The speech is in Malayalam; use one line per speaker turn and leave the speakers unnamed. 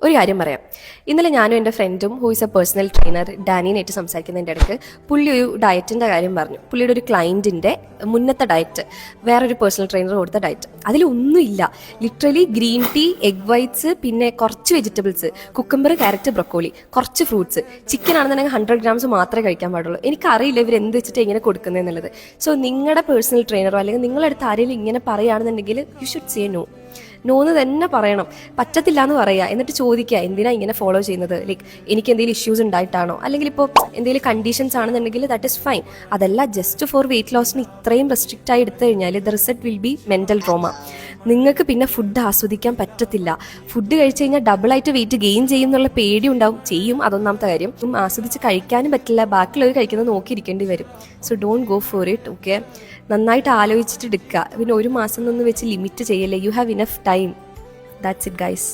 ഒരു കാര്യം പറയാം. ഇന്നലെ ഞാനും എൻ്റെ ഫ്രണ്ടും who is a personal trainer ഡാനിനായിട്ട് സംസാരിക്കുന്നതിൻ്റെ ഇടയ്ക്ക് പുള്ളി ഒരു ഡയറ്റിൻ്റെ കാര്യം പറഞ്ഞു. പുള്ളിയുടെ ഒരു ക്ലയൻറ്റിൻ്റെ മുന്നത്തെ ഡയറ്റ്, വേറൊരു പേഴ്സണൽ ട്രെയിനർ കൊടുത്ത ഡയറ്റ്, അതിലൊന്നുമില്ല. Literally green tea, egg whites, പിന്നെ കുറച്ച് വെജിറ്റബിൾസ്, കുക്കുംബർ, ക്യാരറ്റ്, ബ്രൊക്കോളി, കുറച്ച് ഫ്രൂട്ട്സ്. ചിക്കൻ ആണെന്നുണ്ടെങ്കിൽ 100 grams മാത്രമേ കഴിക്കാൻ പാടുള്ളൂ. എനിക്കറിയില്ല ഇവർ എന്ത് വെച്ചിട്ട് ഇങ്ങനെ കൊടുക്കുന്നതെന്നുള്ളത്. സോ നിങ്ങളുടെ പേഴ്സണൽ ട്രെയിനറോ അല്ലെങ്കിൽ നിങ്ങളടുത്ത് ആരെങ്കിലും ഇങ്ങനെ പറയുകയാണെന്നുണ്ടെങ്കിൽ യു ഷുഡ് സേ നോ. നോന്ന് തന്നെ പറയണം. പറ്റത്തില്ല എന്ന് പറയുക, എന്നിട്ട് ചോദിക്കുക എന്തിനാ ഇങ്ങനെ ഫോളോ ചെയ്യുന്നത്, ലൈക്ക് എനിക്ക് എന്തെങ്കിലും ഇഷ്യൂസ് ഉണ്ടായിട്ടാണോ, അല്ലെങ്കിൽ ഇപ്പോൾ എന്തെങ്കിലും കണ്ടീഷൻസ് ആണെന്നുണ്ടെങ്കിൽ ദാറ്റ് ഇസ് ഫൈൻ. അതല്ല ജസ്റ്റ് ഫോർ വെയിറ്റ് ലോസിന് ഇത്രയും റെസ്ട്രിക്റ്റ് ആയി എടുത്തു കഴിഞ്ഞാൽ the result will be mental trauma. നിങ്ങൾക്ക് പിന്നെ ഫുഡ് ആസ്വദിക്കാൻ പറ്റത്തില്ല. ഫുഡ് കഴിച്ചു കഴിഞ്ഞാൽ ഡബിളായിട്ട് വെയിറ്റ് ഗെയിൻ ചെയ്യും എന്നുള്ള പേടി ഉണ്ടാവും. ചെയ്യും, അതൊന്നാമത്തെ കാര്യം. ആസ്വദിച്ച് കഴിക്കാനും പറ്റില്ല, ബാക്കിയുള്ളവർ കഴിക്കുന്നത് നോക്കിയിരിക്കേണ്ടി വരും. So don't go for it. Okay, നന്നായിട്ട് ആലോചിച്ചിട്ട് എടുക്കുക. പിന്നെ 1 മാസം എന്നൊന്നും വെച്ച് ലിമിറ്റ് ചെയ്യല്ലേ. You have enough time. That's it guys.